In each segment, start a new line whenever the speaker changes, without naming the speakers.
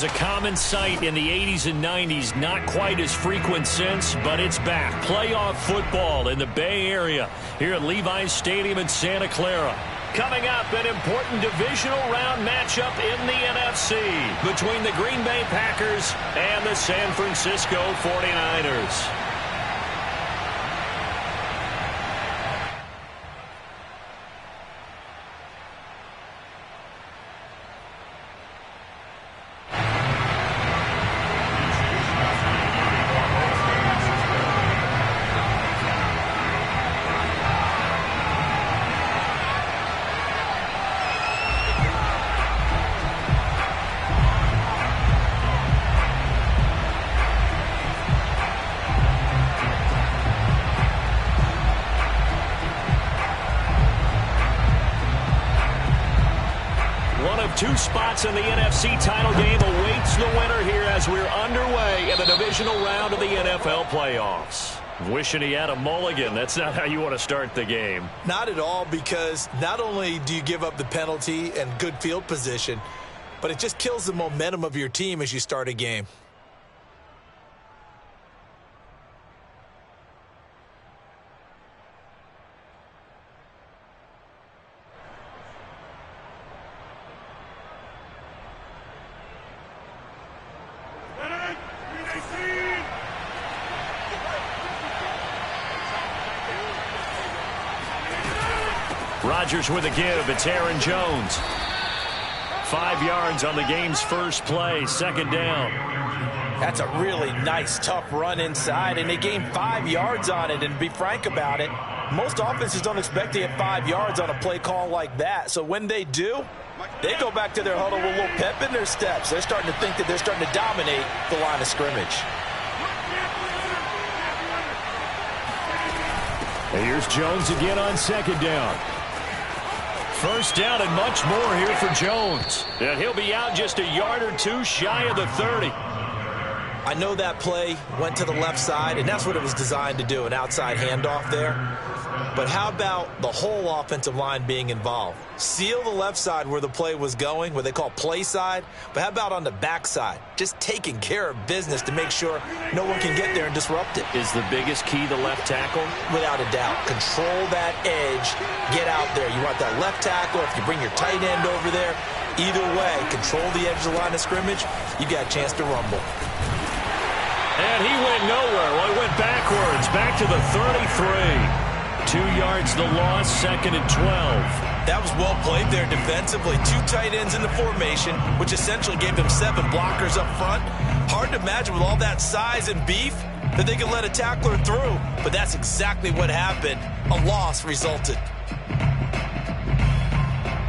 was a common sight in the 80s and 90s. Not quite as frequent since, but it's back. Playoff football in the Bay Area here at Levi's Stadium in Santa Clara. Coming up, an important divisional round matchup in the NFC between the Green Bay Packers and the San Francisco 49ers. Two spots in the NFC title game awaits the winner here as we're underway in the divisional round of the NFL playoffs. Wishing he had a mulligan. That's not how you want to start the game.
Not at all, because not only do you give up the penalty and good field position, but it just kills the momentum of your team as you start a game.
Rodgers with a give. It's Aaron Jones. 5 yards on the game's first play. Second down.
That's a really nice, tough run inside, and they gained 5 yards on it. And to be frank about it, most offenses don't expect to get 5 yards on a play call like that. So when they do, they go back to their huddle with a little pep in their steps. They're starting to think that they're starting to dominate the line of scrimmage.
And here's Jones again on second down. First down and much more here for Jones. And he'll be out just a yard or two shy of the 30.
I know that play went to the left side, and that's what it was designed to do, an outside handoff there. But how about the whole offensive line being involved? Seal the left side where the play was going, what they call play side. But how about on the back side? Just taking care of business to make sure no one can get there and disrupt it.
Is the biggest key the left tackle?
Without a doubt. Control that edge. Get out there. You want that left tackle. If you bring your tight end over there, either way, control the edge of the line of scrimmage, you got a chance to rumble.
And he went nowhere. Well, he went backwards, back to the 33. 2 yards the loss, second and 12.
That was well played there defensively. 2 tight ends in the formation, which essentially gave them 7 blockers up front. Hard to imagine with all that size and beef that they could let a tackler through. But that's exactly what happened. A loss resulted.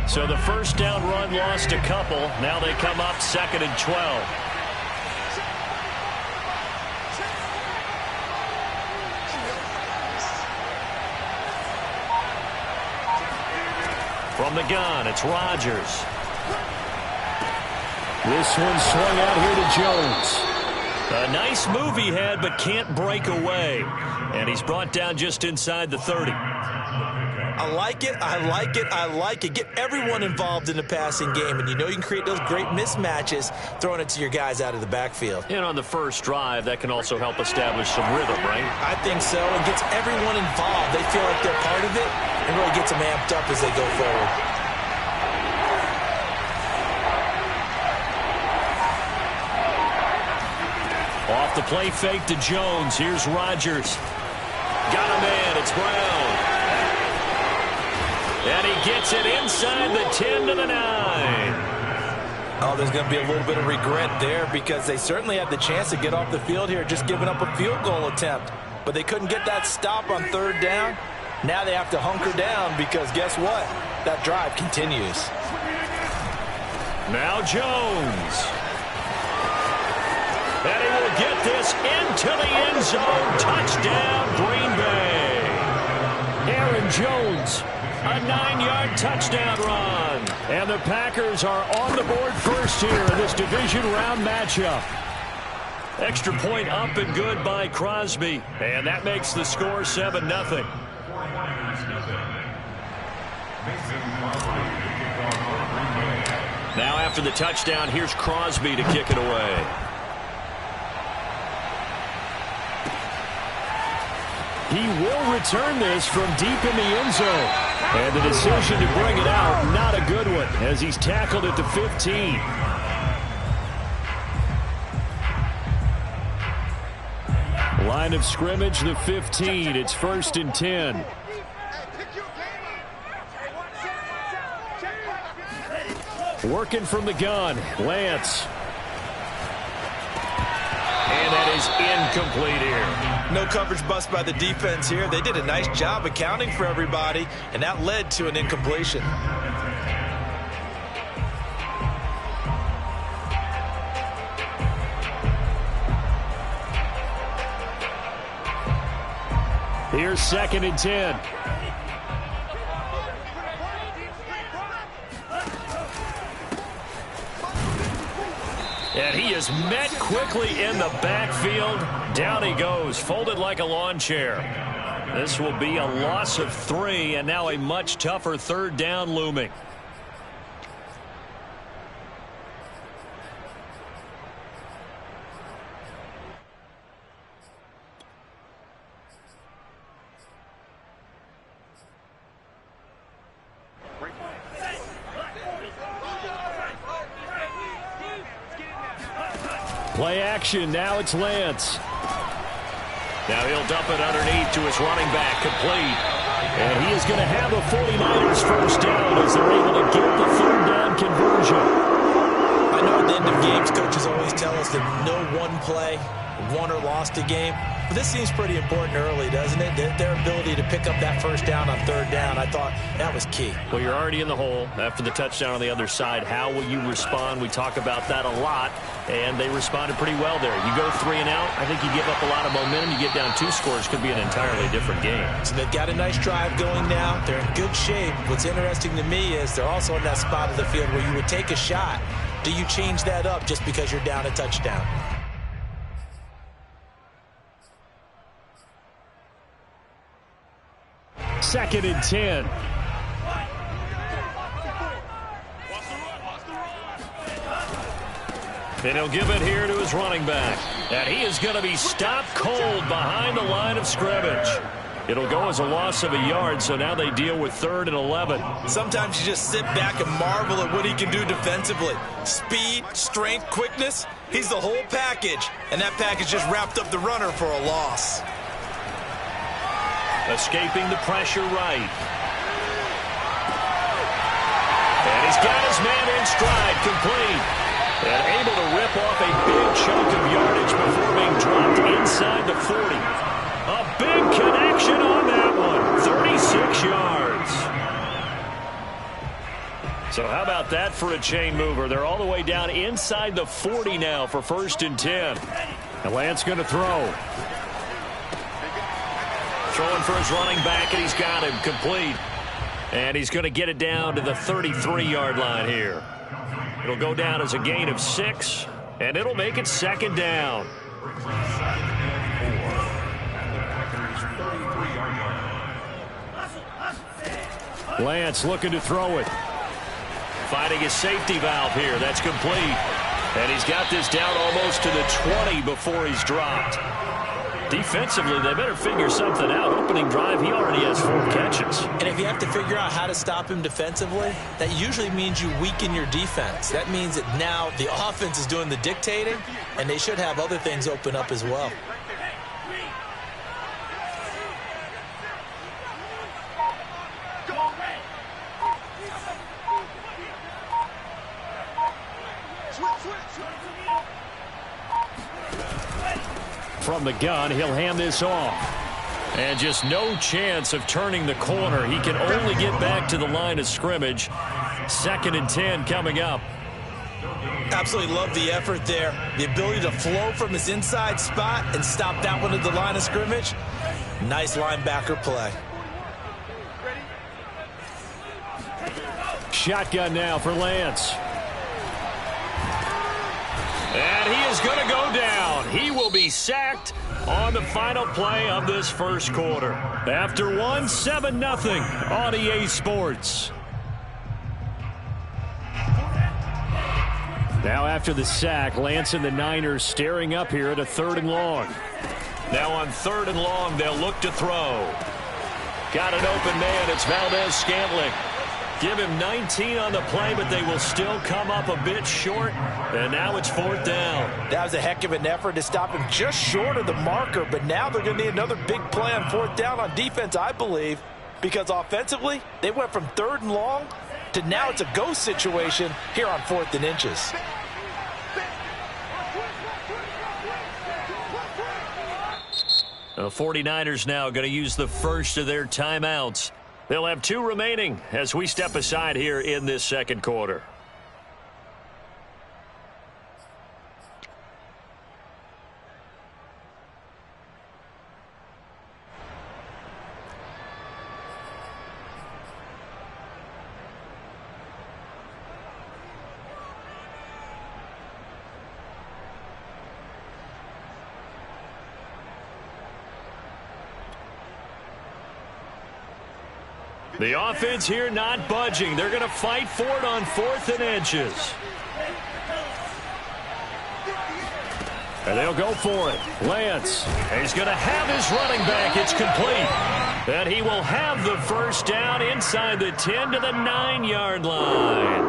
So the first down run lost a couple. Now they come up second and 12. From the gun, it's Rodgers. This one swung out here to Jones. A nice move he had, but can't break away. And he's brought down just inside the 30.
I like it, I like it, I like it. Get everyone involved in the passing game, and you know you can create those great mismatches throwing it to your guys out of the backfield.
And on the first drive, that can also help establish some rhythm, right?
I think so. It gets everyone involved. They feel like they're part of it, and really gets them amped up as they go forward.
Off the play fake to Jones. Here's Rodgers. Got a man. It's Brown. And he gets it inside the 10 to the 9.
Oh, there's going to be a little bit of regret there because they certainly had the chance to get off the field here, just giving up a field goal attempt. But they couldn't get that stop on third down. Now they have to hunker down because guess what? That drive continues.
Now Jones. And he will get this into the end zone. Touchdown, Green Bay. Aaron Jones. A 9-yard touchdown run. And the Packers are on the board first here in this division round matchup. Extra point up and good by Crosby. And that makes the score 7-0. Now after the touchdown, here's Crosby to kick it away. He will return this from deep in the end zone. And the decision to bring it out, not a good one, as he's tackled at the 15. Line of scrimmage, the 15. It's 1st and 10. Working from the gun, Lance. And that is incomplete here.
No coverage bust by the defense here. They did a nice job accounting for everybody, and that led to an incompletion.
Here's 2nd and 10. And he is met quickly in the backfield. Down he goes, folded like a lawn chair. This will be a loss of 3, and now a much tougher 3rd down looming. Play action, now it's Lance. Now he'll dump it underneath to his running back, complete. And he is going to have a 49ers first down as they're able to get the 3rd down conversion.
I know at the end of games, coaches always tell us that no one play won or lost a game. But this seems pretty important early, doesn't it? Their ability to pick up that first down on 3rd down, I thought that was key.
Well, you're already in the hole after the touchdown on the other side. How will you respond? We talk about that a lot, and they responded pretty well there. You go 3 and out, I think you give up a lot of momentum. You get down 2 scores, could be an entirely different game.
So they've got a nice drive going now. They're in good shape. What's interesting to me is they're also in that spot of the field where you would take a shot. Do you change that up just because you're down a touchdown?
Second and 10. And he'll give it here to his running back. And he is going to be stopped cold behind the line of scrimmage. It'll go as a loss of a yard, so now they deal with 3rd and 11.
Sometimes you just sit back and marvel at what he can do defensively. Speed, strength, quickness, he's the whole package. And that package just wrapped up the runner for a loss.
Escaping the pressure right. And he's got his man in stride, complete. And able to rip off a big chunk of yardage before being dropped inside the 40. A big connection on that one. 36 yards. So how about that for a chain mover? They're all the way down inside the 40 now for 1st and 10. And Lance going to throw. Throwing for his running back, and he's got him complete. And he's going to get it down to the 33-yard line here. It'll go down as a gain of 6, and it'll make it 2nd down. Lance looking to throw it. Finding his safety valve here. That's complete. And he's got this down almost to the 20 before he's dropped. Defensively, they better figure something out. Opening drive, he already has 4 catches.
And if you have to figure out how to stop him defensively, that usually means you weaken your defense. That means that now the offense is doing the dictating, and they should have other things open up as well.
From the gun, he'll hand this off. And just no chance of turning the corner. He can only get back to the line of scrimmage. 2nd and 10 coming up.
Absolutely love the effort there. The ability to flow from his inside spot and stop that one at the line of scrimmage. Nice linebacker play.
Shotgun now for Lance. And he is going to go down. He will be sacked on the final play of this first quarter. After one, 7-0 on EA Sports. Now after the sack, Lance and the Niners staring up here at a 3rd and long. Now on 3rd and long, they'll look to throw. Got an open man. It's Valdez-Scantling. Give him 19 on the play, but they will still come up a bit short. And now it's 4th down. That was a heck of an effort to stop him just short of the marker. But now they're going to need another big play on 4th down on defense, I believe. Because offensively, they went from 3rd and long to now it's a go situation here on 4th and inches. The 49ers now going to use the first of their timeouts. They'll have 2 remaining as we step aside here in this 2nd quarter. The offense here not budging. They're going to fight for it on 4th and inches. And they'll go for it. Lance. He's going to have his running back. It's complete. And he will have the first down inside the 10 to the 9-yard line.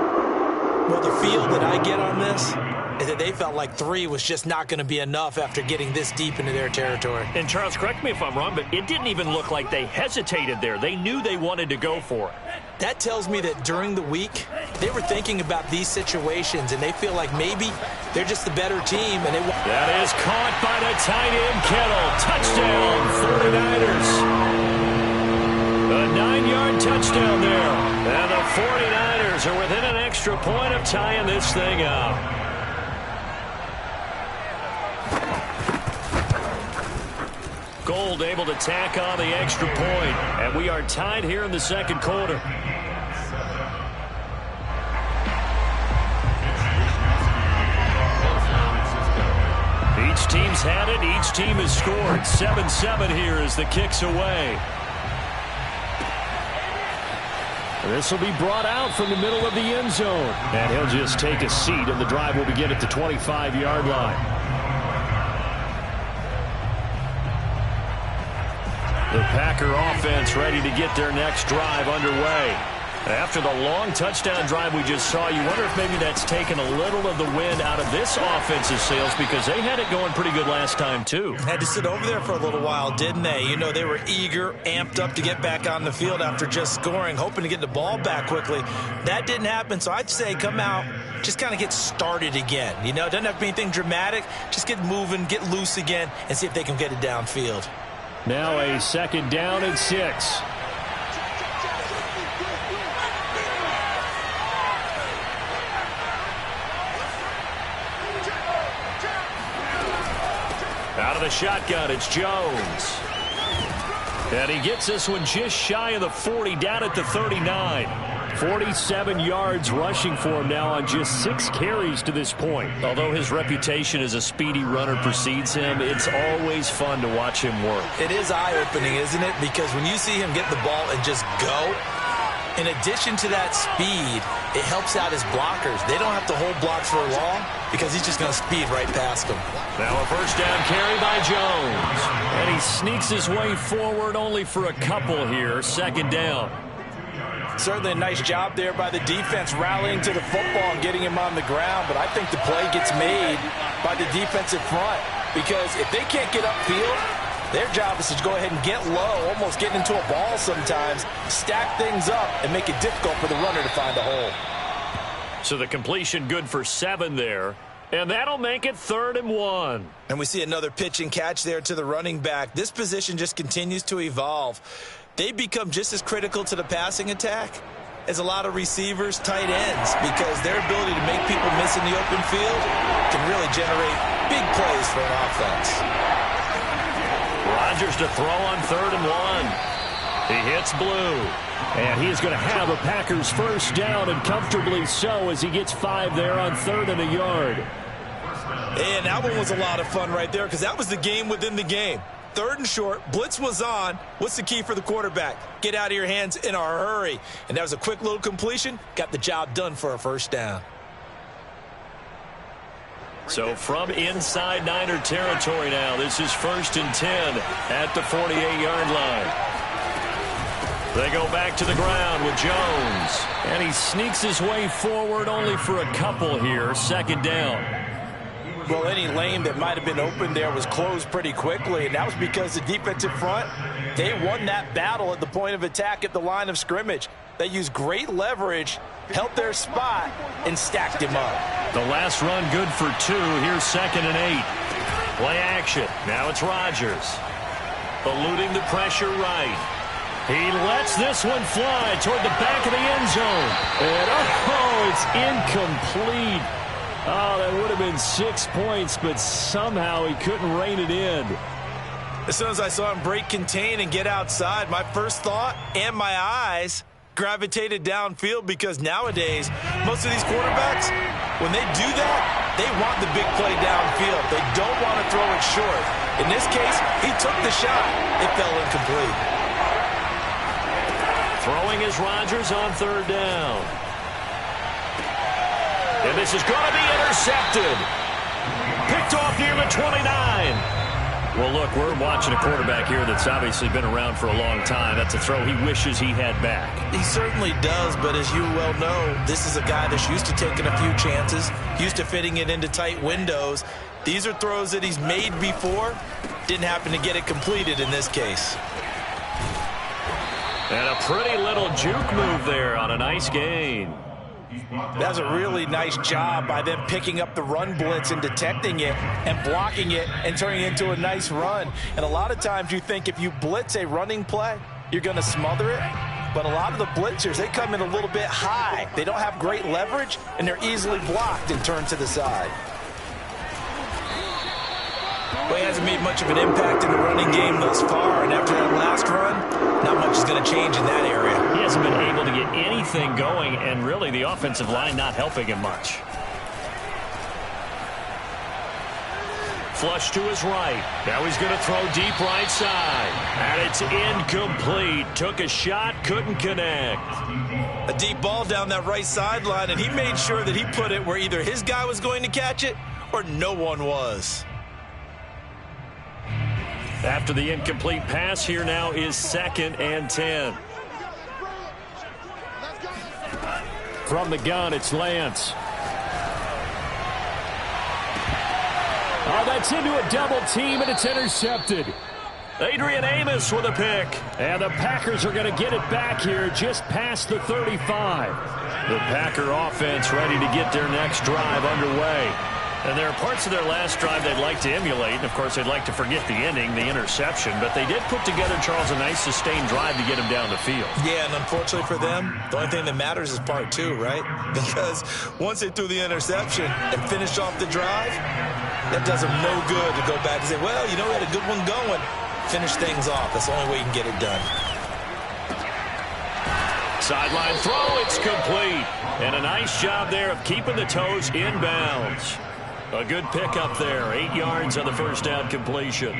Well, the feel that I get on this is that they felt like 3 was just not going to be enough after getting this deep into their territory.
And Charles, correct me if I'm wrong, but it didn't even look like they hesitated there. They knew they wanted to go for it.
That tells me that during the week, they were thinking about these situations, and they feel like maybe they're just the better team. And
that is caught by the tight end, Kittle. Touchdown, 49ers. A 9-yard touchdown there. And the 49ers are within an extra point of tying this thing up. Gold able to tack on the extra point, and we are tied here in the 2nd quarter. Each team's had it. Each team has scored. 7-7 here as the kick's away. This will be brought out from the middle of the end zone. And he'll just take a seat, and the drive will begin at the 25-yard line. The Packer offense ready to get their next drive underway. After the long touchdown drive we just saw, you wonder if maybe that's taken a little of the wind out of this offensive sails, because they had it going pretty good last time, too.
Had to sit over there for a little while, didn't they? You know, they were eager, amped up to get back on the field after just scoring, hoping to get the ball back quickly. That didn't happen, so I'd say come out, just kind of get started again. You know, it doesn't have to be anything dramatic. Just get moving, get loose again, and see if they can get it downfield.
Now a 2nd down and 6. Out of the shotgun, it's Jones. And he gets this one just shy of the 40, down at the 39. 47 yards rushing for him now on just 6 carries to this point. Although his reputation as a speedy runner precedes him, it's always fun to watch him work.
It is eye-opening, isn't it? Because when you see him get the ball and just go, in addition to that speed, it helps out his blockers. They don't have to hold blocks for long because he's just going to speed right past them.
Now a first down carry by Jones. And he sneaks his way forward only for a couple here. 2nd down.
Certainly a nice job there by the defense rallying to the football and getting him on the ground. But I think the play gets made by the defensive front, because if they can't get upfield, their job is to go ahead and get low, almost get into a ball sometimes, stack things up, and make it difficult for the runner to find a hole.
So the completion good for 7 there. And that'll make it 3rd and 1.
And we see another pitch and catch there to the running back. This position just continues to evolve. They become just as critical to the passing attack as a lot of receivers, tight ends, because their ability to make people miss in the open field can really generate big plays for an offense.
Rodgers to throw on 3rd and 1. He hits blue. And he is going to have a Packers first down, and comfortably so, as he gets 5 there on 3rd and a yard.
And that one was a lot of fun right there, because that was the game within the game. 3rd and short, blitz was on. What's the key for the quarterback? Get out of your hands in a hurry. And that was a quick little completion. Got the job done for a first down.
So from inside Niner territory now, this is 1st and 10 at the 48-yard line. They go back to the ground with Jones. And he sneaks his way forward only for a couple here. 2nd down.
Well, any lane that might have been open there was closed pretty quickly, and that was because the defensive front, they won that battle at the point of attack at the line of scrimmage. They used great leverage, held their spot, and stacked him up.
The last run good for 2. Here's 2nd and 8. Play action. Now it's Rodgers. Eluding the pressure right. He lets this one fly toward the back of the end zone. And it's incomplete. Oh, that would have been 6 points, but somehow he couldn't rein it in.
As soon as I saw him break contain and get outside, my first thought and my eyes gravitated downfield, because nowadays, most of these quarterbacks, when they do that, they want the big play downfield. They don't want to throw it short. In this case, he took the shot. It fell incomplete.
Throwing is Rodgers on 3rd down. And this is going to be intercepted. Picked off near the 29. Well, look, we're watching a quarterback here that's obviously been around for a long time. That's a throw he wishes he had back.
He certainly does, but as you well know, this is a guy that's used to taking a few chances, used to fitting it into tight windows. These are throws that he's made before. Didn't happen to get it completed in this case.
And a pretty little juke move there on a nice gain.
That's a really nice job by them picking up the run blitz and detecting it and blocking it and turning it into a nice run. And a lot of times you think if you blitz a running play, you're going to smother it. But a lot of the blitzers, they come in a little bit high. They don't have great leverage, and they're easily blocked and turned to the side.
Well, he hasn't made much of an impact in the running game thus far, and after that last run, not much is going to change in that area.
He hasn't been able to get anything going, and really the offensive line not helping him much. Flush to his right. Now he's going to throw deep right side. And it's incomplete. Took a shot, couldn't connect.
A deep ball down that right sideline, and he made sure that he put it where either his guy was going to catch it or no one was.
After the incomplete pass, here now is 2nd and 10. From the gun, it's Lance. Oh, that's into a double team, and it's intercepted. Adrian Amos with a pick. And the Packers are going to get it back here just past the 35. The Packer offense ready to get their next drive underway. And there are parts of their last drive they'd like to emulate. And, of course, they'd like to forget the ending, the interception. But they did put together, Charles, a nice sustained drive to get him down the field.
Yeah, and unfortunately for them, the only thing that matters is part 2, right? Because once they threw the interception and finished off the drive, that does them no good to go back and say, well, you know, we had a good one going. Finish things off. That's the only way you can get it done.
Sideline throw, it's complete. And a nice job there of keeping the toes inbounds. A good pickup there. 8 yards on the first down completion.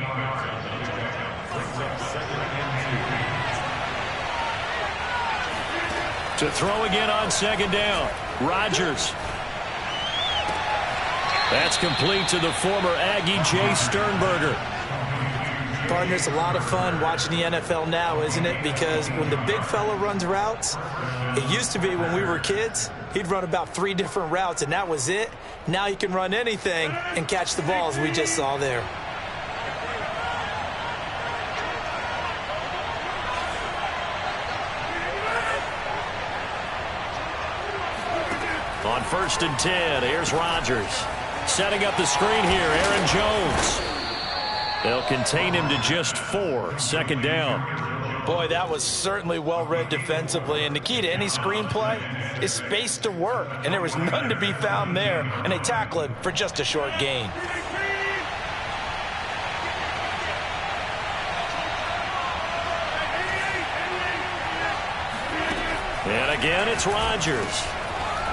To throw again on 2nd down. Rodgers. That's complete to the former Aggie Jay Sternberger.
Partner, it's a lot of fun watching the NFL now, isn't it? Because when the big fella runs routes, it used to be when we were kids, he'd run about 3 different routes, and that was it. Now he can run anything and catch the ball, as we just saw there.
On 1st and 10, here's Rodgers. Setting up the screen here, Aaron Jones. They'll contain him to just 4. 2nd down.
Boy, that was certainly well-read defensively. And the key to any screenplay is space to work. And there was none to be found there. And they tackle him for just a short gain.
And again, it's Rodgers.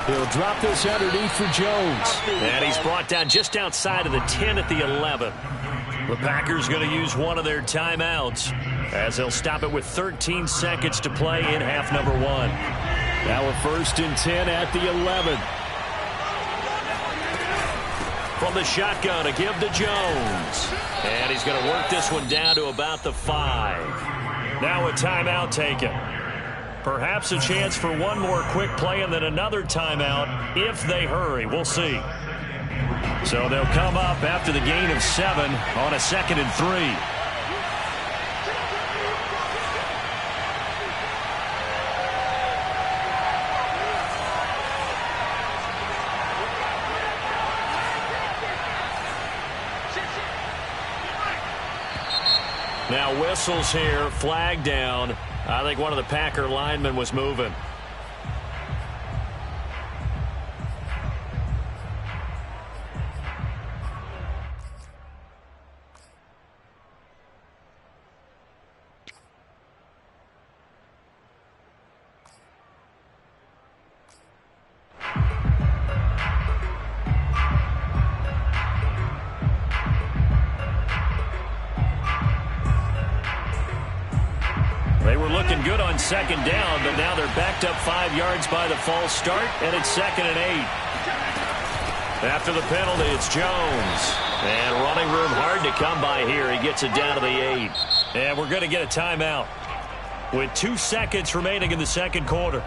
He'll drop this underneath for Jones. And he's brought down just outside of the 10 at the 11. The Packers going to use one of their timeouts as they'll stop it with 13 seconds to play in half number 1. Now a 1st and 10 at the 11. from the shotgun to give to Jones. And he's going to work this one down to about the 5. Now a timeout taken. Perhaps a chance for one more quick play and then another timeout if they hurry. We'll see. So they'll come up after the gain of 7 on a 2nd and 3. Now whistles here, flag down. I think one of the Packer linemen was moving. They were looking good on 2nd down, but now they're backed up 5 yards by the false start, and it's 2nd and 8. After the penalty, it's Jones. And running room hard to come by here. He gets it down to the 8. And we're going to get a timeout with 2 seconds remaining in the 2nd quarter.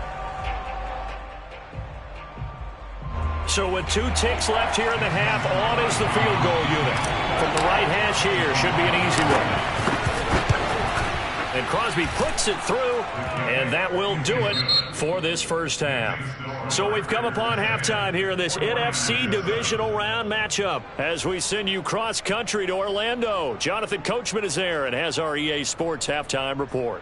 So with 2 ticks left here in the half, on is the field goal unit. From the right hash here, should be an easy one. And Crosby puts it through, and that will do it for this first half. So we've come upon halftime here in this NFC divisional round matchup as we send you cross-country to Orlando. Jonathan Coachman is there and has our EA Sports halftime report.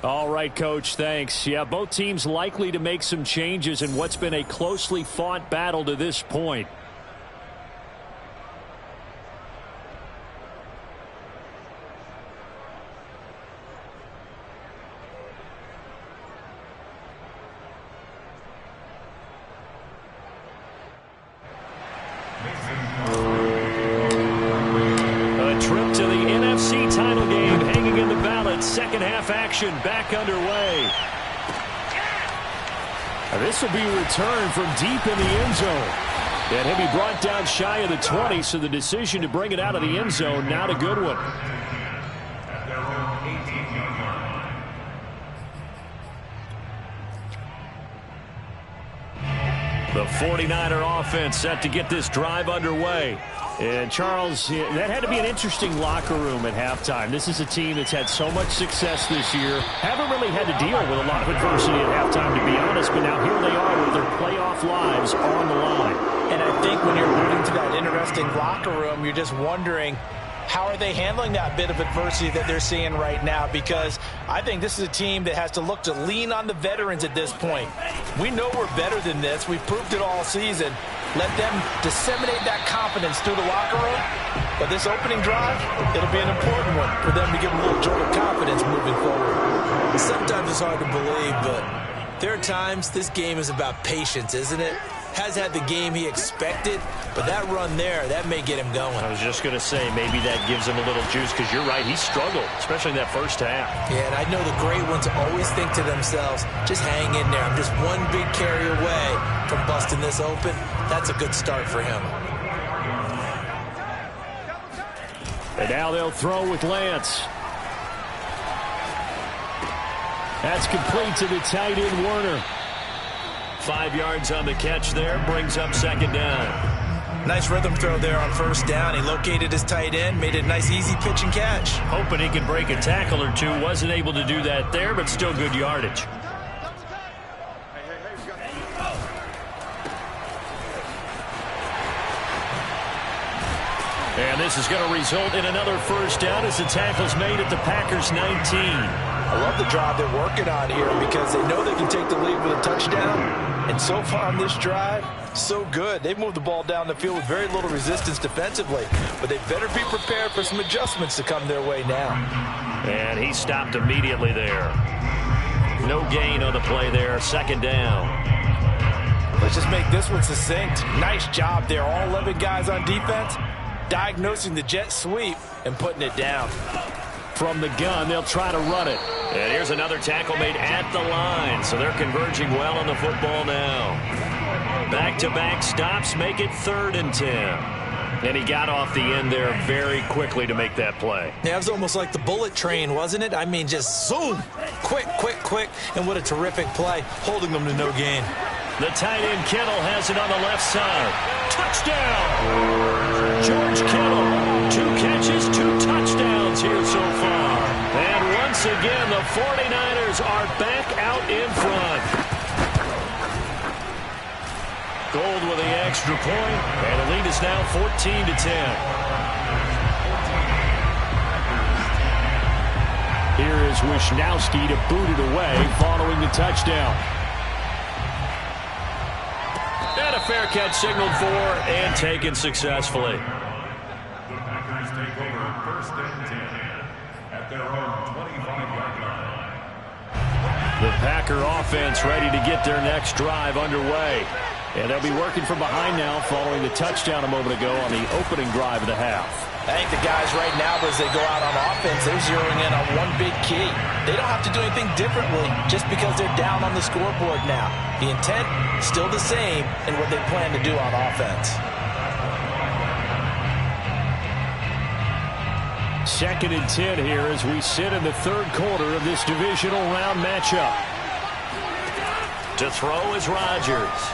All right, Coach, thanks. Yeah, both teams likely to make some changes in what's been a closely fought battle to this point. A trip to the NFC title game hanging in the balance. Second half action back underway. This will be a return from deep in the end zone. And he'll be brought down shy of the 20, so the decision to bring it out of the end zone, not a good one. The 49er offense set to get this drive underway. And, Charles, that had to be an interesting locker room at halftime. This is a team that's had so much success this year. Haven't really had to deal with a lot of adversity at halftime, to be honest. But now here they are with their playoff lives on the line.
And I think when you're moving to that interesting locker room, you're just wondering, how are they handling that bit of adversity that they're seeing right now? Because I think this is a team that has to look to lean on the veterans at this point. We know we're better than this. We've proved it all season. Let them disseminate that confidence through the locker room. But this opening drive, it'll be an important one for them to give them a little jolt of confidence moving forward.
Sometimes it's hard to believe, but there are times this game is about patience, isn't it? Has had the game he expected, but that run there, that may get him going.
I was just going to say, maybe that gives him a little juice, because you're right, he struggled, especially in that first half.
Yeah, and I know the great ones always think to themselves, just hang in there. I'm just one big carry away from busting this open. That's a good start for him.
And now they'll throw with Lance. That's complete to the tight end, Werner. 5 yards on the catch there, brings up second down.
Nice rhythm throw there on first down. He located his tight end, made it a nice easy pitch and catch.
Hoping he could break a tackle or two. Wasn't able to do that there, but still good yardage. And this is going to result in another first down as the tackle's made at the Packers' 19.
I love the drive they're working on here because they know they can take the lead with a touchdown. And so far on this drive, so good. They've moved the ball down the field with very little resistance defensively. But they better be prepared for some adjustments to come their way now.
And he stopped immediately there. No gain on the play there. Second down.
Let's just make this one succinct. Nice job there. All 11 guys on defense diagnosing the jet sweep and putting it down.
From the gun, they'll try to run it. And here's another tackle made at the line. So they're converging well on the football now. Back-to-back stops make it 3rd and 10. And he got off the end there very quickly to make that play.
Yeah, it was almost like the bullet train, wasn't it? I mean, just zoom. Quick, quick, quick. And what a terrific play, holding them to no gain.
The tight end Kittle has it on the left side. Touchdown! George Kittle, 2 catches, 2 touchdowns here so far. And once again, the 49ers are back out in front. Gold with the extra point, and the lead is now 14-10. Here is Wishnowski to boot it away following the touchdown. And a fair catch signaled for and taken successfully.
Packers take over 1st and 10 at their own 25-yard line.
The Packer offense ready to get their next drive underway. And they'll be working from behind now following the touchdown a moment ago on the opening drive of the half.
I think the guys right now, as they go out on offense, they're zeroing in on one big key. They don't have to do anything differently just because they're down on the scoreboard now. The intent, still the same in what they plan to do on offense.
2nd and 10 here as we sit in the 3rd quarter of this divisional round matchup. To throw is Rodgers.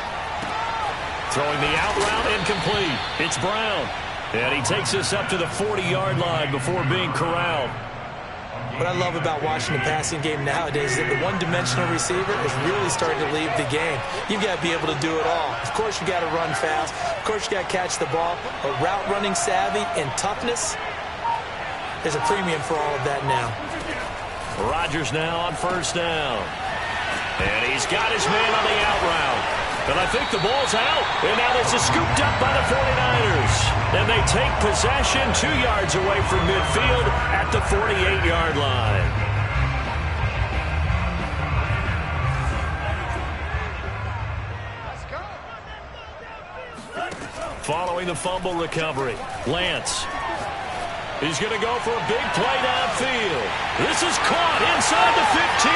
Throwing the out route incomplete. It's Brown. And he takes us up to the 40-yard line before being corralled.
What I love about watching the passing game nowadays is that the one-dimensional receiver is really starting to leave the game. You've got to be able to do it all. Of course, you got to run fast. Of course, you got to catch the ball. But route running savvy and toughness, there's a premium for all of that now.
Rodgers now on 1st down. And he's got his man on the out route. And I think the ball's out. And now this is scooped up by the 49ers. And they take possession 2 yards away from midfield at the 48-yard line. Following the fumble recovery, Lance. He's going to go for a big play downfield. This is caught inside the 15.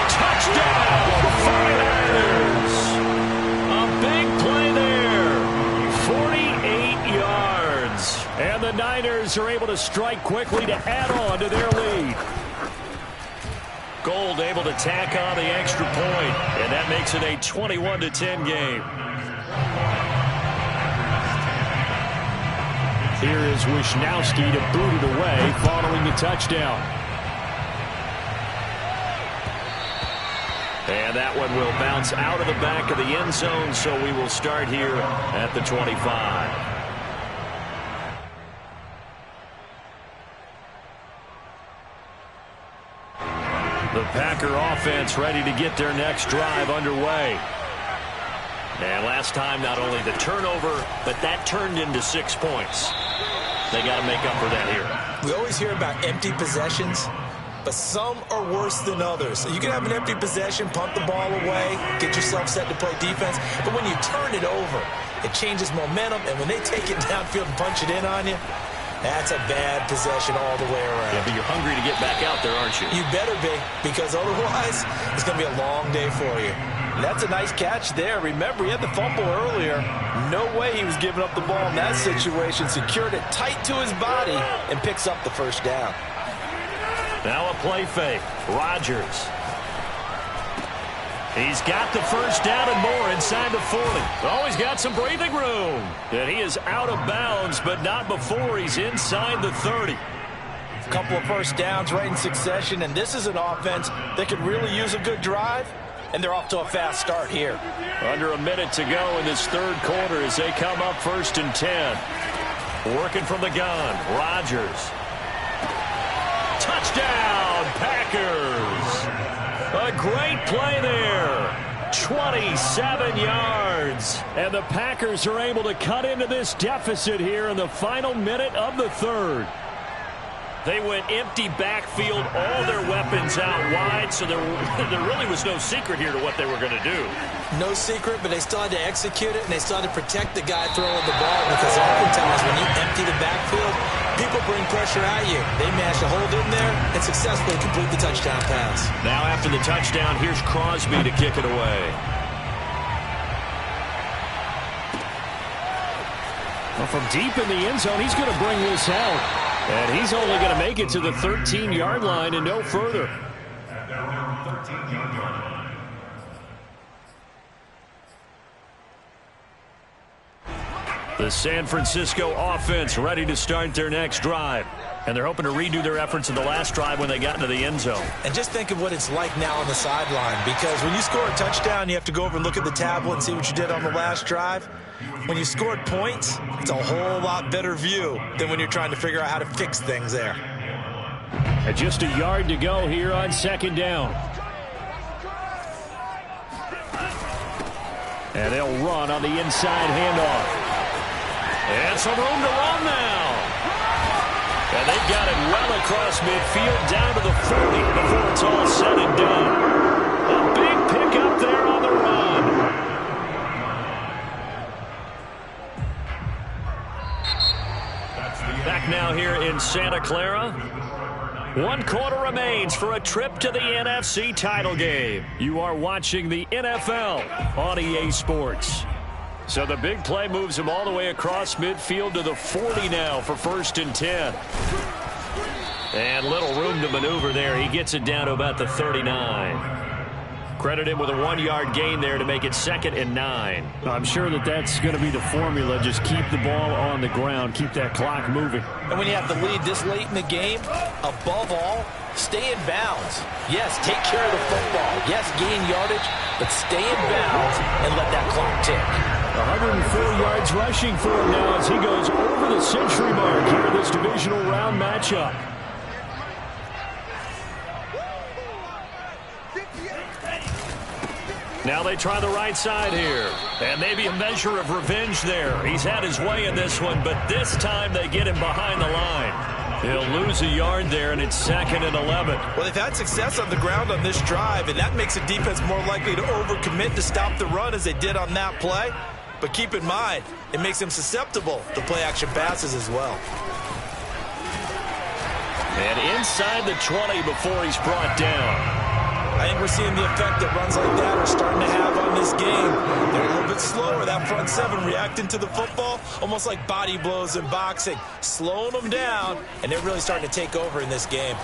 Touchdown, 49ers. A big play there. 48 yards. And the Niners are able to strike quickly to add on to their lead. Gold able to tack on the extra point. And that makes it a 21-10 game. Here is Wishnowski to boot it away following the touchdown. And that one will bounce out of the back of the end zone, so we will start here at the 25. The Packer offense ready to get their next drive underway. And last time, not only the turnover, but that turned into 6 points. They got to make up for that here.
We always hear about empty possessions, but some are worse than others. You can have an empty possession, punt the ball away, get yourself set to play defense, but when you turn it over, it changes momentum, and when they take it downfield and punch it in on you, that's a bad possession all the way around.
Yeah, but you're hungry to get back out there, aren't you?
You better be, because otherwise, it's going to be a long day for you.
That's a nice catch there. Remember, he had the fumble earlier. No way he was giving up the ball in that situation. Secured it tight to his body and picks up the 1st down.
Now a play fake. Rodgers. He's got the 1st down and more inside the 40. Oh, he's got some breathing room. And he is out of bounds, but not before he's inside the 30.
A couple of 1st downs right in succession, and this is an offense that could really use a good drive. And they're off to a fast start here.
Under a minute to go in this 3rd quarter as they come up 1st and 10. Working from the gun, Rodgers. Touchdown, Packers. A great play there. 27 yards. And the Packers are able to cut into this deficit here in the final minute of the 3rd. They went empty backfield, all their weapons out wide, so there really was no secret here to what they were going to do.
No secret, but they still had to execute it, and they still had to protect the guy throwing the ball, because oftentimes when you empty the backfield, people bring pressure at you. They managed to hold in there and successfully complete the touchdown pass.
Now after the touchdown, here's Crosby to kick it away. Well, from deep in the end zone, he's going to bring this out. And he's only going to make it to the 13-yard line and no further.
At their own 13-yard line.
The San Francisco offense ready to start their next drive. And they're hoping to redo their efforts in the last drive when they got into the end zone.
And just think of what it's like now on the sideline, because when you score a touchdown, you have to go over and look at the tablet and see what you did on the last drive. When you scored points, it's a whole lot better view than when you're trying to figure out how to fix things there.
And just a yard to go here on second down. And they'll run on the inside handoff. And some room to run now. And they've got it well across midfield down to the 40 before it's all said and done. A big pickup there on the run. Back now here in Santa Clara. 1 quarter remains for a trip to the NFC title game. You are watching the NFL on EA Sports. So the big play moves him all the way across midfield to the 40 now for 1st and 10. And little room to maneuver there. He gets it down to about the 39. Credit him with a 1-yard gain there to make it 2nd and 9.
I'm sure that's going to be the formula. Just keep the ball on the ground. Keep that clock moving.
And when you have the lead this late in the game, above all, stay in bounds. Yes, take care of the football. Yes, gain yardage, but stay in bounds and let that clock tick.
104 yards rushing for him now as he goes over the century mark here in this divisional round matchup. Now they try the right side here. And maybe a measure of revenge there. He's had his way in this one, but this time they get him behind the line. He'll lose a yard there, and it's 2nd and 11.
Well, they've had success on the ground on this drive, and that makes the defense more likely to overcommit to stop the run as they did on that play. But keep in mind, it makes them susceptible to play-action passes as well.
And inside the 20 before he's brought down.
I think we're seeing the effect that runs like that are starting to have on this game. They're a little bit slower, that front seven reacting to the football, almost like body blows in boxing, slowing them down, and they're really starting to take over in this game.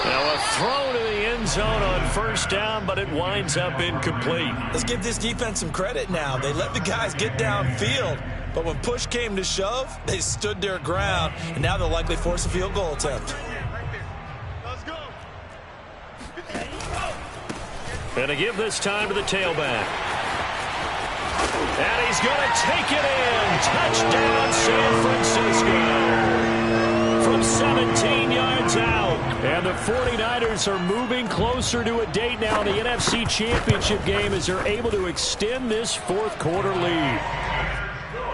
Now a throw to the end zone on 1st down, but it winds up incomplete.
Let's give this defense some credit now. They let the guys get downfield. But when push came to shove, they stood their ground, and now they'll likely force a field goal attempt.
And to give this time to the tailback. And he's going to take it in. Touchdown, San Francisco. From 17 yards out. And the 49ers are moving closer to a date now in the NFC Championship game as they're able to extend this 4th quarter lead.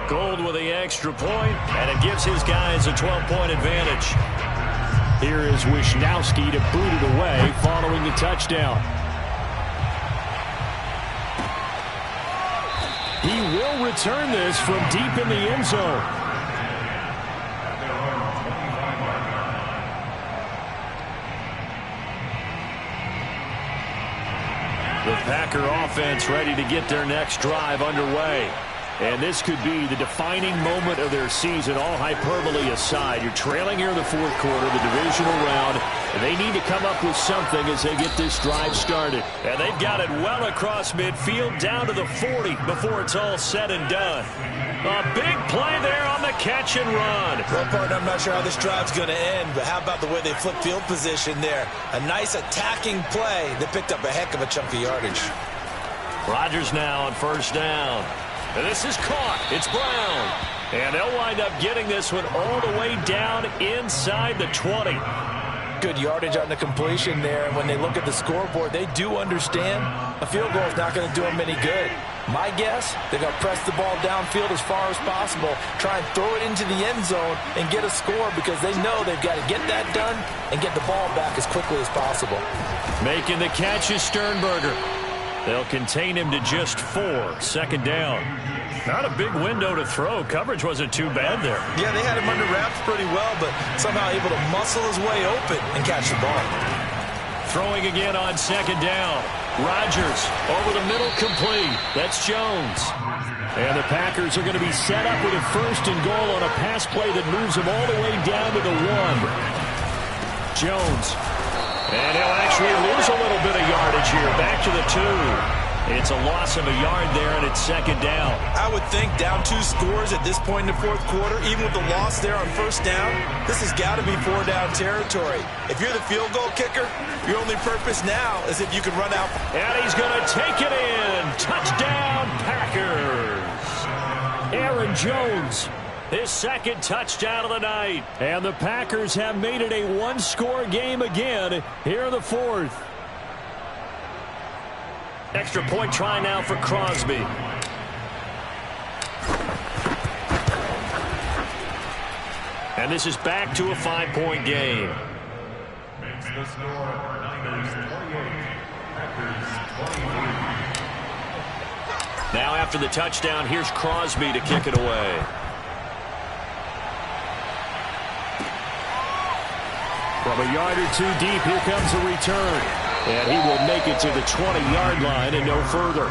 Gold with the extra point, and it gives his guys a 12-point advantage. Here is Wisnowski to boot it away following the touchdown. He will return this from deep in the end zone. The Packer offense ready to get their next drive underway. And this could be the defining moment of their season, all hyperbole aside. You're trailing here in the 4th quarter, the divisional round, and they need to come up with something as they get this drive started. And they've got it well across midfield, down to the 40 before it's all said and done. A big play there on the catch and run.
Well, partner, I'm not sure how this drive's going to end, but how about the way they flip field position there? A nice attacking play that picked up a heck of a chunk of yardage.
Rodgers now on 1st down. And this is caught. It's Brown. And they'll wind up getting this one all the way down inside the 20.
good yardage on the completion there. And when they look at the scoreboard, they do understand a field goal is not going to do them any good. My guess, they're going to press the ball downfield as far as possible, try and throw it into the end zone and get a score because they know they've got to get that done and get the ball back as quickly as possible.
Making the catch is Sternberger. They'll contain him to just 4. Second down. Not a big window to throw. Coverage wasn't too bad there.
Yeah, they had him under wraps pretty well, but somehow able to muscle his way open and catch the ball.
Throwing again on second down. Rodgers over the middle, complete. That's Jones. And the Packers are going to be set up with a 1st and goal on a pass play that moves them all the way down to the 1. Jones. And he'll actually lose a little bit of yardage here. Back to the 2. It's a loss of a yard there, and it's second down.
I would think down 2 scores at this point in the 4th quarter, even with the loss there on 1st down, this has got to be 4-down territory. If you're the field goal kicker, your only purpose now is if you can run out.
And he's going to take it in. Touchdown, Packers. Aaron Jones, his 2nd touchdown of the night. And the Packers have made it a 1-score game again here in the 4th. Extra point try now for Crosby. And this is back to a 5-point game.
Makes the score Niners 28, Packers 23.
Now after the touchdown, here's Crosby to kick it away. From a yard or 2 deep, here comes a return. And he will make it to the 20-yard line and no further.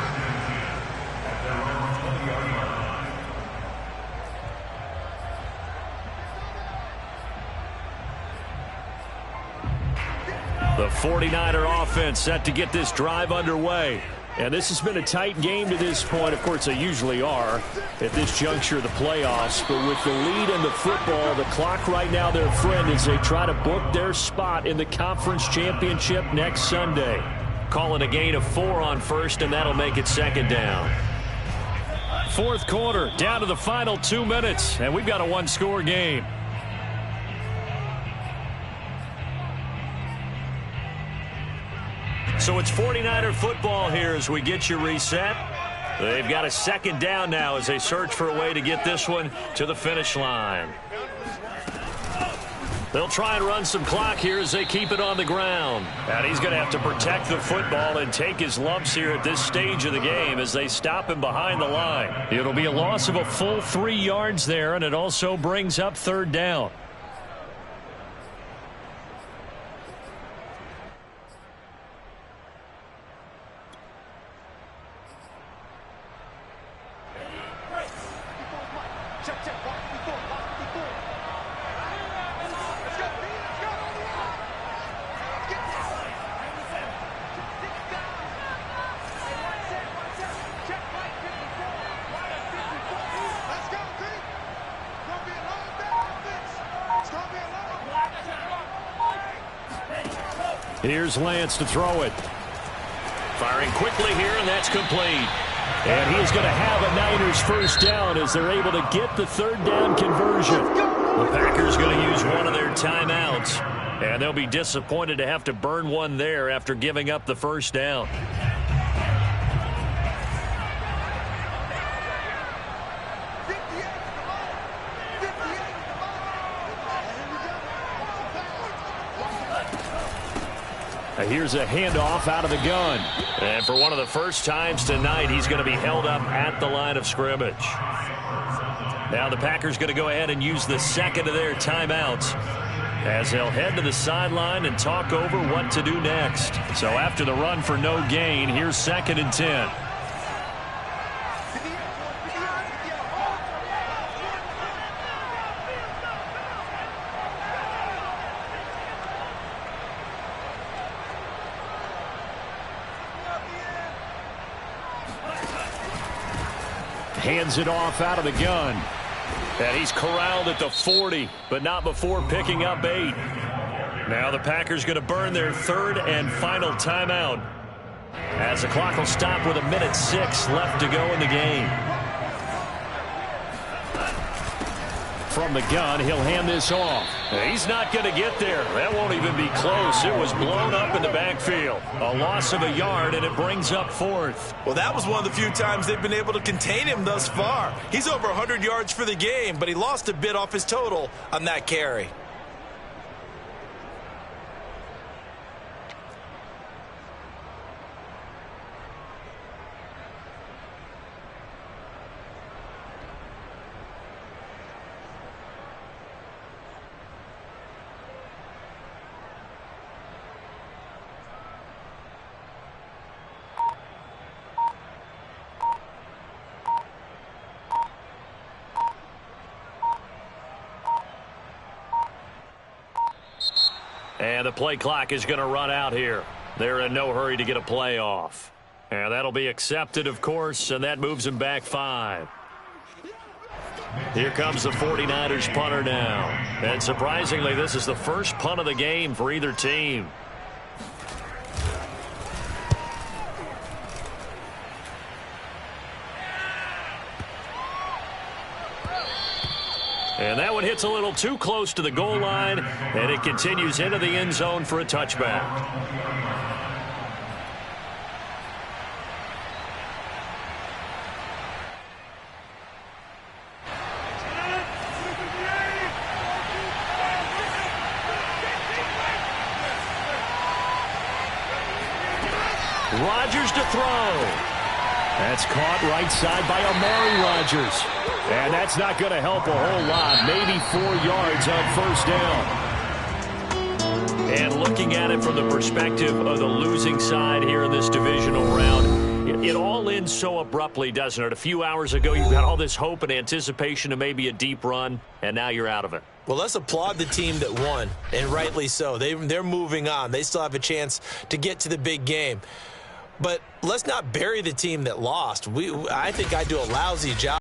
The 49er offense set to get this drive underway. And this has been a tight game to this point. Of course, they usually are at this juncture of the playoffs. But with the lead in the football, the clock right now, their friend, as they try to book their spot in the conference championship next Sunday. Calling a gain of 4 on 1st, and that'll make it second down. 4th quarter, down to the final 2 minutes, and we've got a 1-score game. So it's 49er football here as we get you reset. They've got a 2nd down now as they search for a way to get this one to the finish line. They'll try and run some clock here as they keep it on the ground. And he's going to have to protect the football and take his lumps here at this stage of the game as they stop him behind the line. It'll be a loss of a full 3 yards there, and it also brings up 3rd down. Here's Lance to throw it. Firing quickly here, and that's complete. And he's going to have a Niners 1st down as they're able to get the 3rd down conversion. The Packers going to use one of their timeouts. And they'll be disappointed to have to burn one there after giving up the 1st down. Here's a handoff out of the gun. And for one of the first times tonight, he's going to be held up at the line of scrimmage. Now the Packers going to go ahead and use the 2nd of their timeouts as they'll head to the sideline and talk over what to do next. So after the run for no gain, here's 2nd and 10. Hands it off out of the gun. And he's corralled at the 40, but not before picking up 8. Now the Packers going to burn their 3rd and final timeout as the clock will stop with 1:06 left to go in the game.
from the gun. He'll hand this off.
He's not going to get there. That won't even be close. It was blown up in the backfield. A loss of a yard, and it brings up 4th.
Well, that was one of the few times they've been able to contain him thus far. He's over 100 yards for the game, but he lost a bit off his total on that carry.
And the play clock is going to run out here. They're in no hurry to get a play off. And that'll be accepted, of course, and that moves them back 5. Here comes the 49ers punter now. And surprisingly, this is the first punt of the game for either team. And that one hits a little too close to the goal line, and it continues into the end zone for a touchback. Rodgers to throw. That's caught right side by Amari Rodgers. And that's not going to help a whole lot. Maybe 4 yards on first down. And looking at it from the perspective of the losing side here in this divisional round, it all ends so abruptly, doesn't it? A few hours ago, you've got all this hope and anticipation of maybe a deep run, and now you're out of it.
Well, let's applaud the team that won, and rightly so. They're moving on. They still have a chance to get to the big game. But let's not bury the team that lost. I think I do a lousy job